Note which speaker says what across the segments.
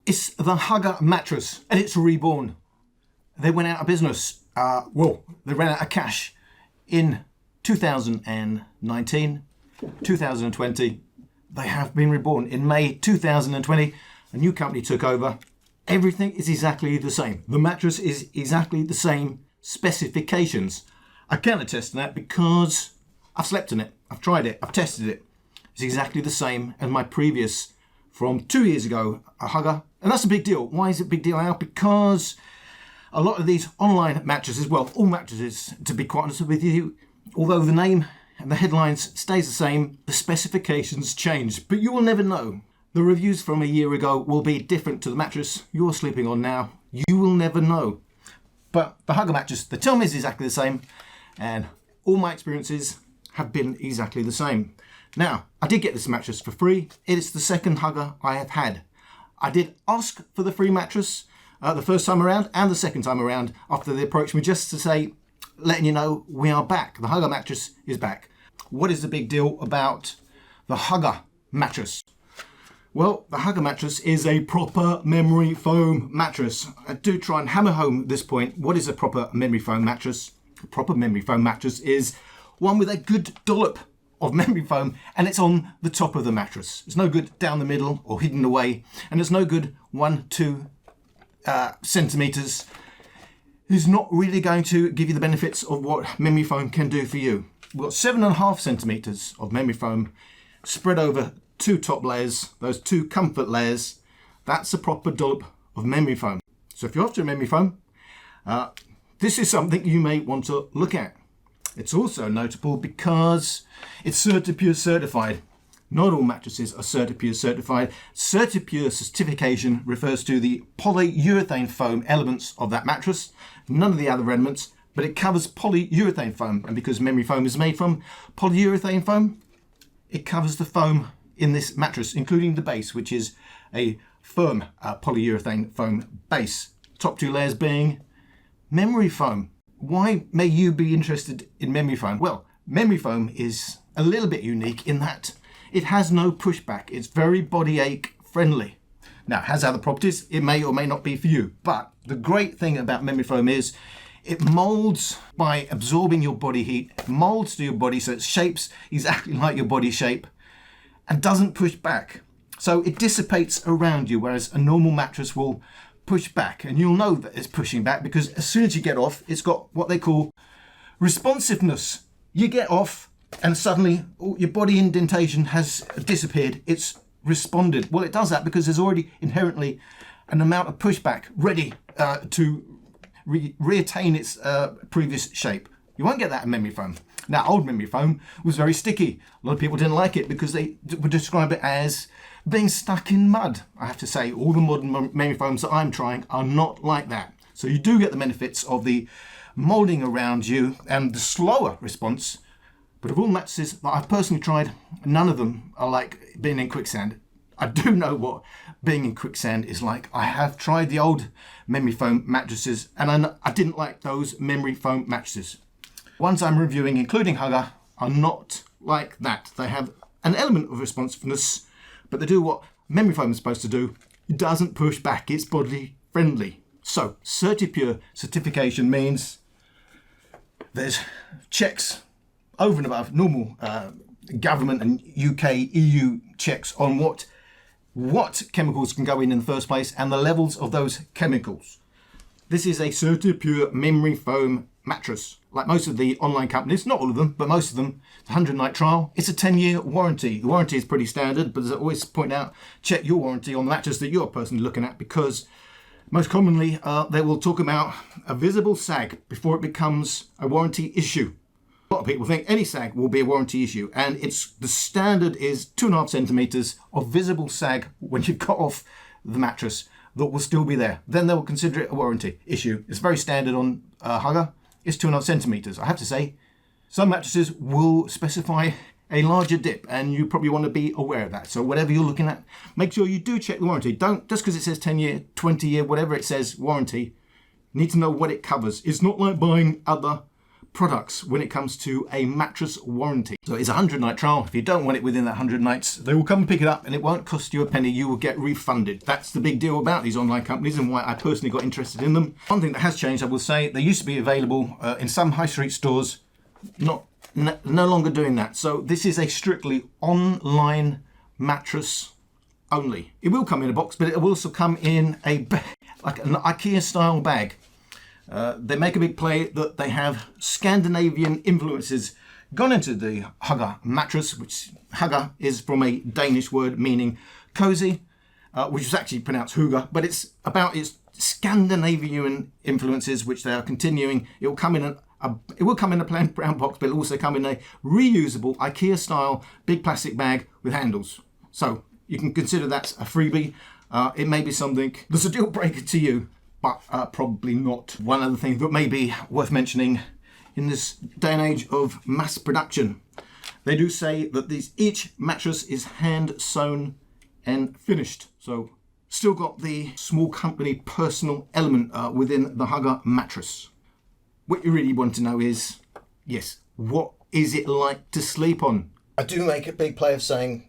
Speaker 1: It's the Hugge mattress, and it's reborn. They went out of business. They ran out of cash in 2019, 2020. They have been reborn. In May 2020, a new company took over. Everything is exactly the same. The mattress is exactly the same specifications. I can attest to that because I've slept in it. I've tried it. I've tested it. It's exactly the same as my previous from 2 years ago, a Hugge. And that's a big deal. Why is it a big deal now? Because a lot of these online mattresses, well, all mattresses, to be quite honest with you, although the name and the headlines stays the same, the specifications change. But you will never know. The reviews from a year ago will be different to the mattress you're sleeping on now. You will never know. But the Hugge mattress, they tell me is exactly the same, and all my experiences have been exactly the same. Now, I did get this mattress for free. It is the second Hugge I have had. I did ask for the free mattress the first time around and the second time around after they approached me, just to say, letting you know, we are back. The Hugge mattress is back. What is the big deal about the Hugge mattress? Well, the Hugge mattress is a proper memory foam mattress. I do try and hammer home this point. What is a proper memory foam mattress? A proper memory foam mattress is one with a good dollop of memory foam, and it's on the top of the mattress. It's no good down the middle or hidden away, and it's no good 1-2 centimeters. It's not really going to give you the benefits of what memory foam can do for you. We've got 7.5 centimeters of memory foam spread over 2 top layers, those 2 comfort layers. That's a proper dollop of memory foam. So if you're after a memory foam, this is something you may want to look at. It's also notable because it's certiPur certified. Not all mattresses are certiPur certified. certiPur certification refers to the polyurethane foam elements of that mattress, none of the other elements, but it covers polyurethane foam. And because memory foam is made from polyurethane foam, it covers the foam in this mattress, including the base, which is a firm polyurethane foam base. Top 2 layers being memory foam. Why may you be interested in memory foam? Well, memory foam is a little bit unique in that it has no pushback. It's very body ache friendly. Now, it has other properties. It may or may not be for you. But the great thing about memory foam is it molds by absorbing your body heat, molds to your body so it shapes exactly like your body shape and doesn't push back. So it dissipates around you, whereas a normal mattress will push back, and you'll know that it's pushing back because as soon as you get off, it's got what they call responsiveness. You get off and suddenly your body indentation has disappeared. It's responded. Well, it does that because there's already inherently an amount of pushback ready to reattain its previous shape. You won't get that in memory foam. Now, old memory foam was very sticky. A lot of people didn't like it because they would describe it as being stuck in mud. I have to say, all the modern memory foams that I'm trying are not like that. So you do get the benefits of the molding around you and the slower response. But of all mattresses that I've personally tried, none of them are like being in quicksand. I do know what being in quicksand is like. I have tried the old memory foam mattresses, and I didn't like those memory foam mattresses. Ones I'm reviewing, including Hugge, are not like that. They have an element of responsiveness, but they do what memory foam is supposed to do. It doesn't push back. It's body friendly. So certiPur certification means there's checks over and above normal government and UK, EU checks on what chemicals can go in the first place and the levels of those chemicals. This is a certiPur memory foam mattress. Like most of the online companies, not all of them, but most of them, it's a 100-night trial. It's a 10-year warranty. The warranty is pretty standard, but as I always point out, check your warranty on the mattress that you're personally looking at, because most commonly they will talk about a visible sag before it becomes a warranty issue. A lot of people think any sag will be a warranty issue, and the standard is 2.5 centimeters of visible sag when you've got off the mattress that will still be there. Then they will consider it a warranty issue. It's very standard on Hugge. It's 2.5 centimeters. I have to say, some mattresses will specify a larger dip, and you probably want to be aware of that. So whatever you're looking at, make sure you do check the warranty. Don't, just because it says 10-year, 20-year, whatever it says warranty, you need to know what it covers. It's not like buying other products when it comes to a mattress warranty. So it's a 100-night trial. If you don't want it within that 100 nights, they will come and pick it up and it won't cost you a penny. You will get refunded. That's the big deal about these online companies and why I personally got interested in them. One thing that has changed, I will say, they used to be available in some high street stores, no longer doing that. So this is a strictly online mattress only. It will come in a box, but it will also come in a like an IKEA style bag. They make a big play that they have Scandinavian influences gone into the Hugge mattress, which Hugge is from a Danish word meaning cozy, which is actually pronounced Hugge, but it's about its Scandinavian influences, which they are continuing. It will come in a plain brown box, but it'll also come in a reusable IKEA style big plastic bag with handles. So you can consider that's a freebie. It may be something that's a deal breaker to you, but probably not. One other thing that may be worth mentioning in this day and age of mass production, they do say that each mattress is hand sewn and finished. So still got the small company personal element within the Hugge mattress. What you really want to know is, yes, what is it like to sleep on? I do make a big play of saying,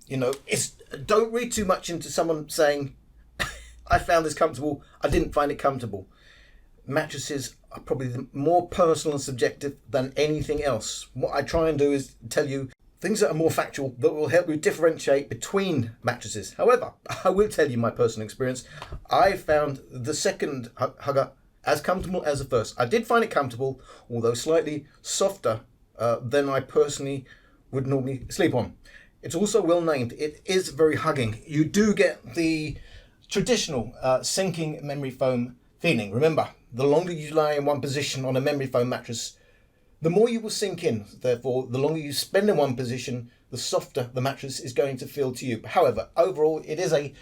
Speaker 1: don't read too much into someone saying, I found this comfortable, I didn't find it comfortable. Mattresses are probably more personal and subjective than anything else. What I try and do is tell you things that are more factual that will help you differentiate between mattresses. However, I will tell you my personal experience. I found the second Hugge as comfortable as the first. I did find it comfortable, although slightly softer than I personally would normally sleep on. It's also well named. It is very hugging. You do get the traditional sinking memory foam feeling. Remember, the longer you lie in one position on a memory foam mattress, the more you will sink in. Therefore, the longer you spend in one position, the softer the mattress is going to feel to you. However, overall, it is a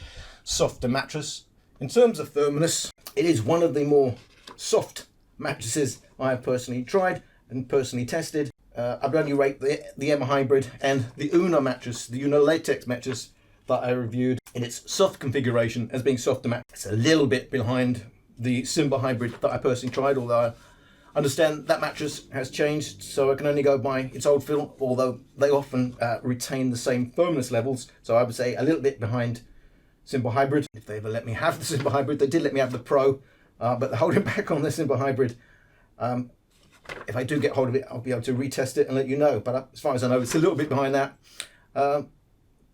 Speaker 1: softer mattress. In terms of firmness, it is one of the more soft mattresses I have personally tried and personally tested. I'd only rate the Emma Hybrid and the Uno mattress, the Uno latex mattress that I reviewed in its soft configuration as being softer mattress. It's a little bit behind the Simba Hybrid that I personally tried, although I understand that mattress has changed, so I can only go by its old feel, although they often retain the same firmness levels. So I would say a little bit behind Simba Hybrid. If they ever let me have the Simba Hybrid, they did let me have the Pro, but they're holding back on the Simba Hybrid. If I do get hold of it, I'll be able to retest it and let you know. But as far as I know, it's a little bit behind that.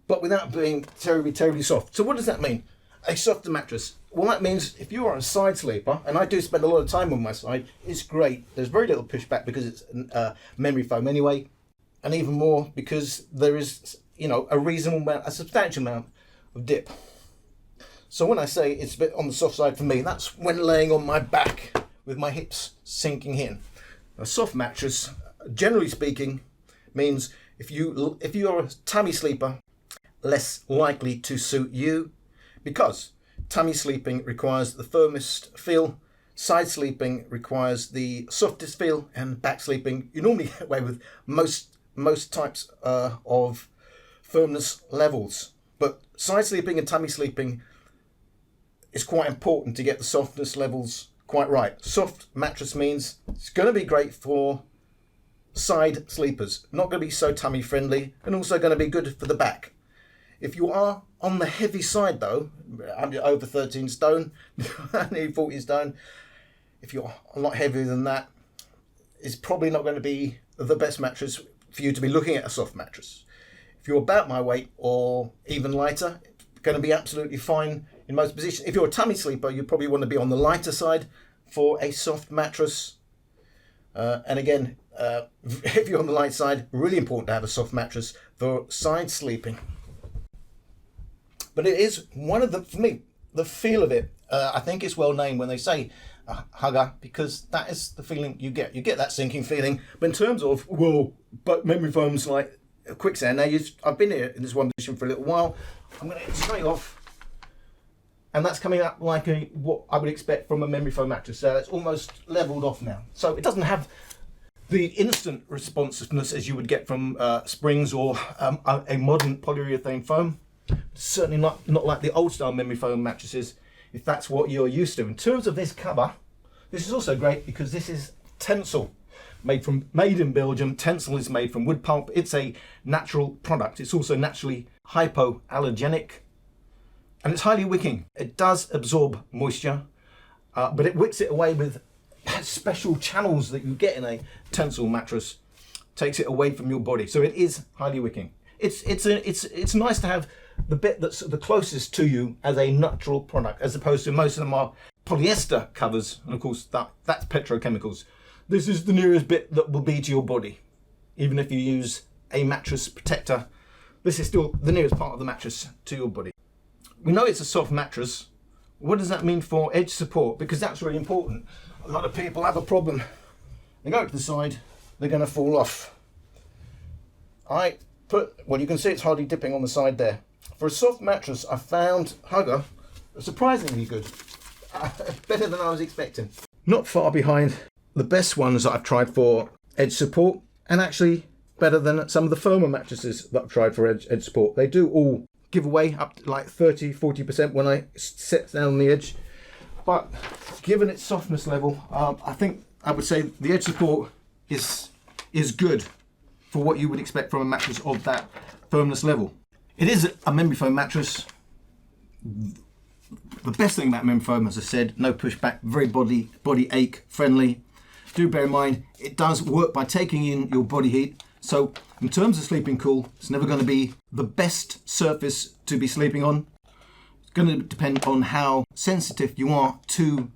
Speaker 1: But without being terribly, terribly soft. So what does that mean? A softer mattress. Well, that means if you are a side sleeper, and I do spend a lot of time on my side, it's great. There's very little pushback because it's memory foam anyway. And even more because there is, a reasonable amount, a substantial amount of dip. So when I say it's a bit on the soft side for me, that's when laying on my back with my hips sinking in. A soft mattress, generally speaking, means if you're a tummy sleeper, less likely to suit you, because tummy sleeping requires the firmest feel, side sleeping requires the softest feel, and back sleeping you normally get away with most types of firmness levels. But side sleeping and tummy sleeping is quite important to get the softness levels quite right. Soft mattress means it's going to be great for side sleepers, not going to be so tummy friendly, and also going to be good for the back. If you are on the heavy side though, I'm over 13 stone, nearly 14 stone, if you're a lot heavier than that, it's probably not going to be the best mattress for you to be looking at a soft mattress. If you're about my weight or even lighter, it's going to be absolutely fine in most positions. If you're a tummy sleeper, you probably want to be on the lighter side for a soft mattress. And again, if you're on the light side, really important to have a soft mattress for side sleeping. But it is one of for me, the feel of it, I think it's well named when they say Hugge, because that is the feeling you get. You get that sinking feeling. But in terms of, but memory foam's like quicksand. Now, I've been here in this one position for a little while. I'm going to hit straight off. And that's coming up like what I would expect from a memory foam mattress. So it's almost leveled off now. So it doesn't have the instant responsiveness as you would get from springs or a modern polyurethane foam. Certainly not like the old style memory foam mattresses, if that's what you're used to. In terms of this cover, this is also great because this is Tencel. made in Belgium. Tencel is made from wood pulp. It's a natural product. It's also naturally hypoallergenic, and it's highly wicking. It does absorb moisture, but it wicks it away with special channels that you get in a Tencel mattress. Takes it away from your body, so it is highly wicking. It's nice to have the bit that's the closest to you as a natural product, as opposed to most of them are polyester covers, and of course that's petrochemicals. This is the nearest bit that will be to your body. Even if you use a mattress protector, this is still the nearest part of the mattress to your body. We know it's a soft mattress. What does that mean for edge support? Because that's really important. A lot of people have a problem. They go to the side, they're going to fall off. Well, you can see it's hardly dipping on the side there. For a soft mattress, I found Hugge surprisingly good. Better than I was expecting. Not far behind the best ones that I've tried for edge support, and actually better than some of the firmer mattresses that I've tried for edge support. They do all give away up to like 30-40% when I sit down on the edge, but given its softness level, I would say the edge support is good for what you would expect from a mattress of that firmness level. It is a memory foam mattress. The best thing about memory foam, as I said, no pushback, very body ache friendly. Do bear in mind, it does work by taking in your body heat. So in terms of sleeping cool, it's never going to be the best surface to be sleeping on. It's going to depend on how sensitive you are to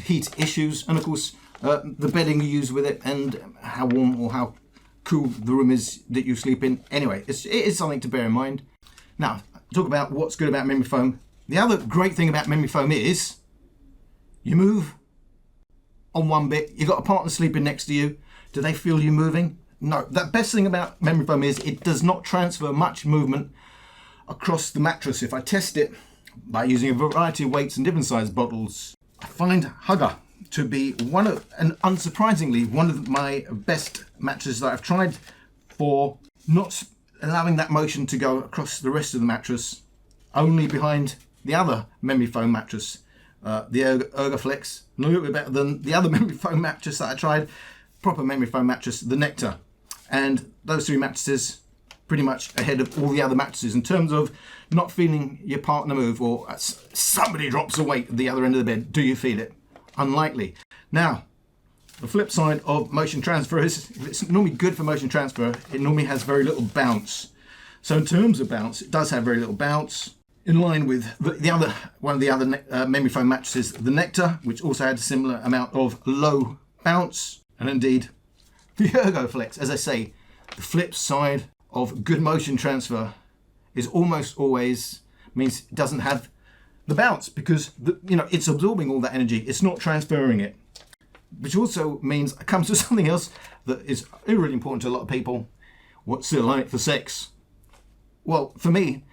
Speaker 1: heat issues, and of course the bedding you use with it, and how warm or how cool the room is that you sleep in. Anyway, it is something to bear in mind. Now, talk about what's good about memory foam. The other great thing about memory foam is you move on one bit, you've got a partner sleeping next to you. Do they feel you moving? No. The best thing about memory foam is it does not transfer much movement across the mattress. If I test it by using a variety of weights and different size bottles, I find Hugge to be unsurprisingly, one of my best mattresses that I've tried for not allowing that motion to go across the rest of the mattress, only behind the other memory foam mattress, the Ergoflex, a little bit better than the other memory foam mattress that I tried, proper memory foam mattress, the Nectar. And those three mattresses pretty much ahead of all the other mattresses in terms of not feeling your partner move, or somebody drops a weight at the other end of the bed. Do you feel it? Unlikely. Now, the flip side of motion transfer is, it's normally good for motion transfer, it normally has very little bounce. So in terms of bounce, it does have very little bounce, in line with one of the other memory foam mattresses, the Nectar, which also had a similar amount of low bounce, and indeed the Ergoflex. As I say, the flip side of good motion transfer is almost always means it doesn't have the bounce, because it's absorbing all that energy, it's not transferring it. Which also means it comes to something else that is really important to a lot of people. What's it like for sex? Well, for me,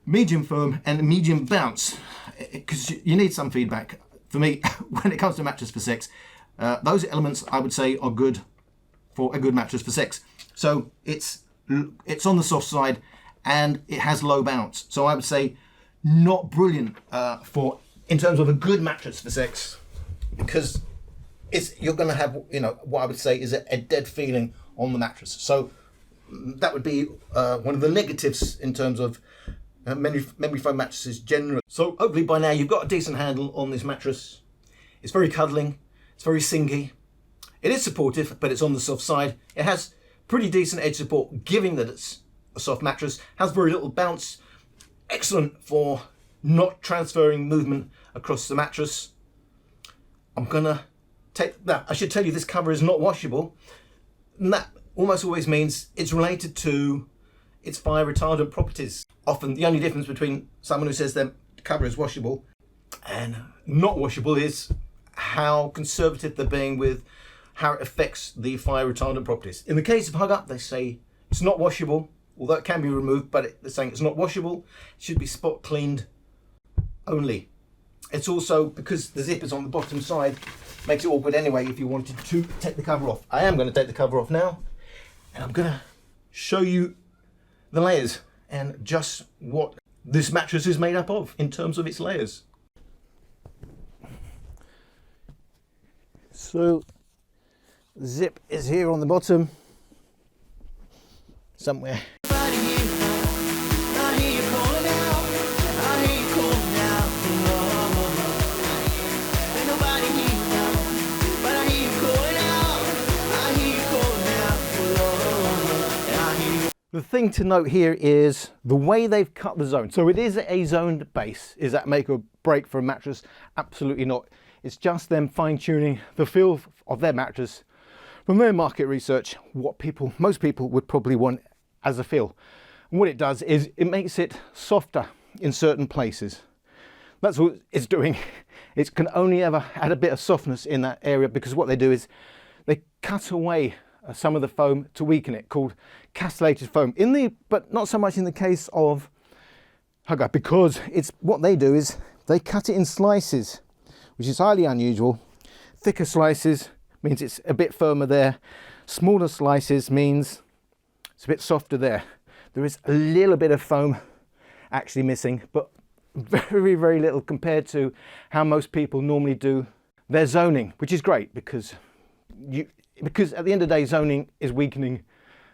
Speaker 1: medium firm and medium bounce, because you need some feedback. For me, when it comes to mattress for sex, those elements I would say are good for a good mattress for sex. So it's on the soft side and it has low bounce. So I would say not brilliant in terms of a good mattress for sex, because you're going to have what I would say is a dead feeling on the mattress. So that would be one of the negatives in terms of memory foam mattresses generally. So hopefully by now you've got a decent handle on this mattress. It's very cuddling, it's very singy. It is supportive, but it's on the soft side. It has pretty decent edge support, given that it's a soft mattress. Has very little bounce. Excellent for not transferring movement across the mattress. I'm gonna take that. I should tell you this cover is not washable. And that almost always means it's related to its fire retardant properties. Often the only difference between someone who says their cover is washable and not washable is how conservative they're being with how it affects the fire retardant properties. In the case of Hugge, they say it's not washable, although it can be removed, but they're saying it's not washable. It should be spot cleaned only. It's also, because the zip is on the bottom side, makes it awkward anyway if you wanted to take the cover off. I am going to take the cover off now, and I'm going to show you the layers and just what this mattress is made up of in terms of its layers. So Zip is here on the bottom somewhere. The thing to note here is the way they've cut the zone. So it is a zoned base. Is that make or break for a mattress? Absolutely not. It's just them fine-tuning the feel of their mattress from their market research, what most people would probably want as a feel. And what it does is it makes it softer in certain places. That's what it's doing. It can only ever add a bit of softness in that area, because what they do is they cut away some of the foam to weaken it, called castellated foam. But not so much in the case of Hugge, because it's what they do is they cut it in slices, which is highly unusual. Thicker slices means it's a bit firmer there. Smaller slices means it's a bit softer there. There is a little bit of foam actually missing, but very, very little compared to how most people normally do their zoning, which is great, because at the end of the day, zoning is weakening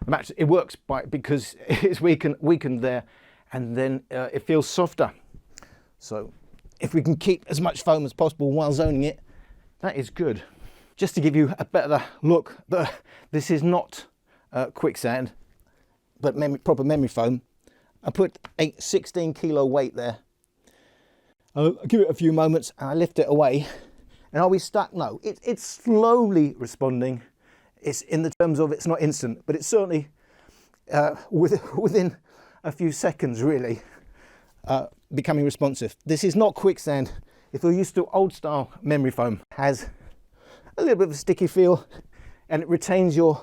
Speaker 1: the mattress. It works because it's weakened there, and then it feels softer. So if we can keep as much foam as possible while zoning it, that is good. Just to give you a better look, this is not quicksand, but proper memory foam. I put a 16 kilo weight there. I'll give it a few moments and I lift it away. And are we stuck? No, it's slowly responding. It's in the terms of it's not instant, but it's certainly within a few seconds really becoming responsive. This is not quicksand. If you're used to old style memory foam, has a little bit of a sticky feel, and it retains your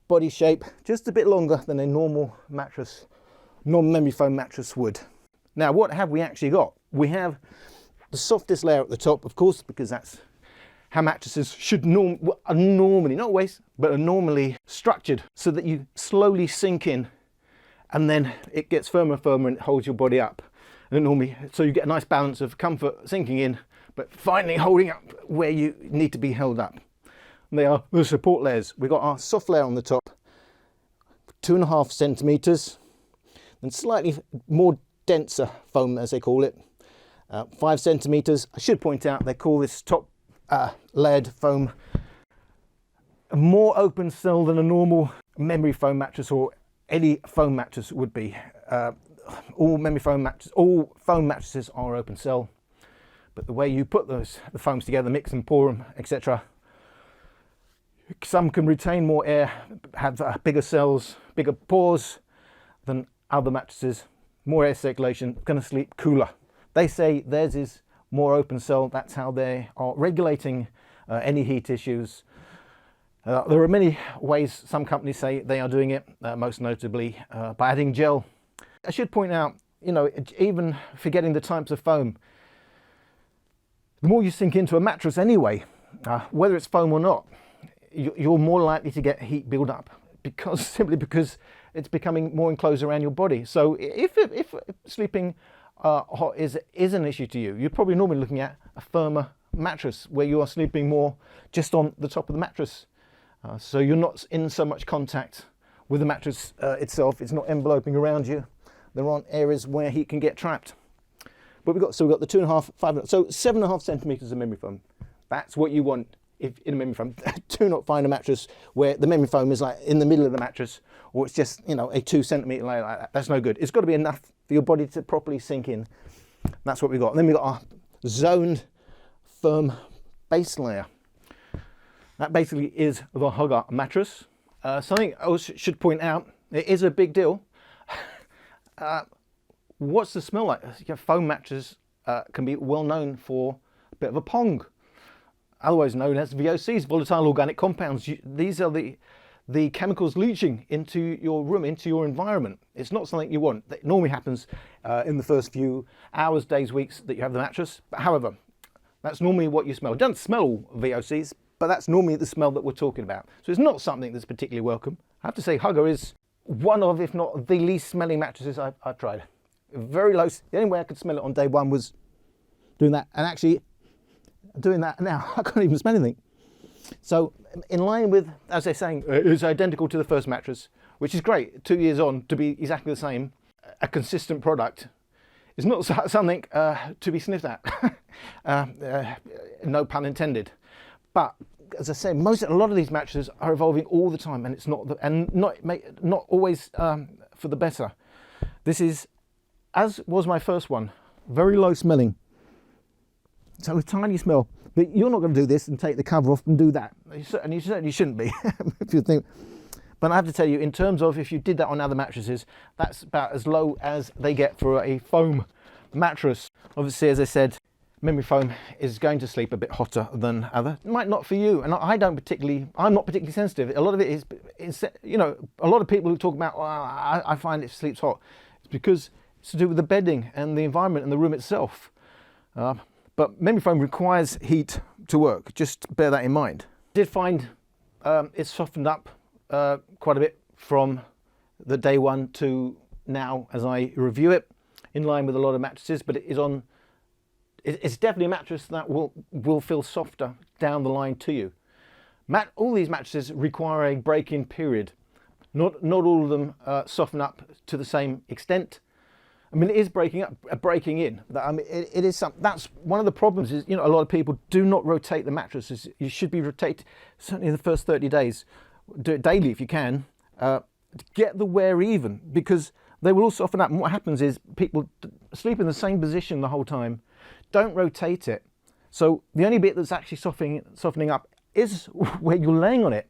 Speaker 1: body shape just a bit longer than a normal memory foam mattress would. Now, what have we actually got? We have the softest layer at the top, of course, because that's how mattresses should are normally, not always, but are normally structured, so that you slowly sink in and then it gets firmer and firmer and it holds your body up. And so you get a nice balance of comfort sinking in, but finally holding up where you need to be held up. And they are the support layers. We've got our soft layer on the top, 2.5 centimeters, and slightly more denser foam, as they call it, 5 centimeters. I should point out they call this top layered foam a more open cell than a normal memory foam mattress or any foam mattress would be. All foam mattresses are open cell, but the way you put the foams together, mix and pour them, etc., some can retain more air, have bigger cells, bigger pores than other mattresses, more air circulation, going to sleep cooler. They say theirs is more open cell. That's how they are regulating any heat issues. There are many ways some companies say they are doing it, most notably by adding gel. I should point out, even forgetting the types of foam, the more you sink into a mattress anyway, whether it's foam or not, you're more likely to get heat build up, simply because it's becoming more enclosed around your body. So if sleeping hot is an issue to you, you're probably normally looking at a firmer mattress where you are sleeping more just on the top of the mattress. So you're not in so much contact with the mattress itself. It's not enveloping around you. There aren't areas where heat can get trapped. But we've got the 2.5, 5, so 7.5 centimeters of memory foam. That's what you want if in a memory foam. Do not find a mattress where the memory foam is like in the middle of the mattress, or it's just a 2 centimeter layer like that. That's no good. It's got to be enough for your body to properly sink in. That's what we've got. And then we've got our zoned firm base layer. That basically is the Hugge mattress. Something I also should point out, it is a big deal. What's the smell like? Foam mattresses can be well known for a bit of a pong, otherwise known as VOCs, volatile organic compounds. These are the chemicals leaching into your room, into your environment. It's not something you want. It normally happens in the first few hours, days, weeks that you have the mattress. But however, that's normally what you smell. It doesn't smell all VOCs, but that's normally the smell that we're talking about. So it's not something that's particularly welcome. I have to say Hugge is one of, if not the least smelling mattresses I've tried. Very low. The only way I could smell it on day one was doing that, and actually doing that now I can't even smell anything. So in line with, as they're saying, it's identical to the first mattress, which is great. 2 years on to be exactly the same, a consistent product is not something to be sniffed at. No pun intended. But as I said, a lot of these mattresses are evolving all the time, and it's not not always for the better. This is, as was my first one, very low smelling. So a tiny smell. But you're not going to do this and take the cover off and do that. And you certainly shouldn't be, if you think. But I have to tell you, in terms of if you did that on other mattresses, that's about as low as they get for a foam mattress. Obviously, as I said, memory foam is going to sleep a bit hotter than other. It might not for you, and I'm not particularly sensitive. A lot of it is, you know, a lot of people who talk about, well, I find it sleeps hot. It's because it's to do with the bedding and the environment and the room itself. But memory foam requires heat to work. Just bear that in mind. I did find it's softened up quite a bit from the day one to now as I review it, in line with a lot of mattresses, but it's definitely a mattress that will feel softer down the line to you. All these mattresses require a break-in period. Not all of them soften up to the same extent. I mean, it is breaking in. I mean, it is something. That's one of the problems. Is, you know, a lot of people do not rotate the mattresses. You should be rotated certainly in the first 30 days. Do it daily if you can. Get the wear even, because they will all soften up. And what happens is people sleep in the same position the whole time, don't rotate it. So the only bit that's actually softening up is where you're laying on it.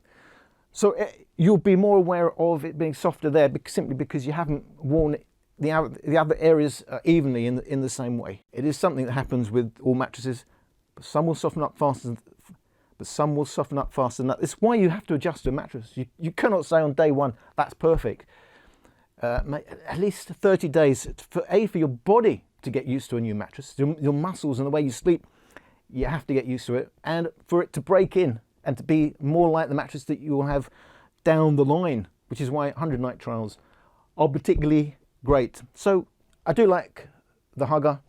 Speaker 1: So you'll be more aware of it being softer there, simply because you haven't worn it, the other areas evenly in the same way. It is something that happens with all mattresses. But some will soften up faster, but some will soften up faster than that. It's why you have to adjust your mattress. You cannot say on day one, that's perfect. At least 30 days for your body to get used to a new mattress. Your muscles and the way you sleep, you have to get used to it. And for it to break in and to be more like the mattress that you will have down the line, which is why 100 night trials are particularly great. So I do like the Hugge.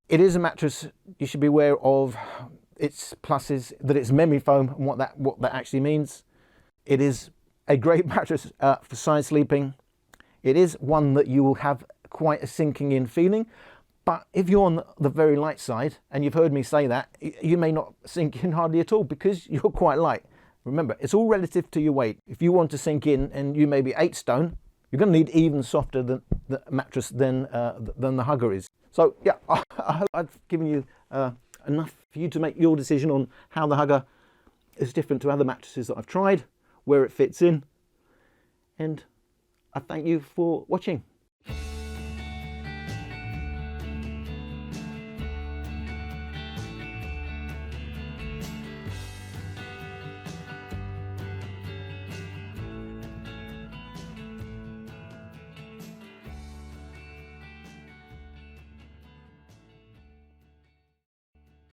Speaker 1: It is a mattress you should be aware of its pluses, that it's memory foam and what that actually means. It is a great mattress for side sleeping. It is one that you will have quite a sinking in feeling, but if you're on the very light side, and you've heard me say that, you may not sink in hardly at all because you're quite light. Remember, it's all relative to your weight. If you want to sink in and you may be 8 stone, you're going to need even softer the mattress than the Hugge is. So yeah, I hope I've given you enough for you to make your decision on how the Hugge is different to other mattresses that I've tried, where it fits in, and I thank you for watching.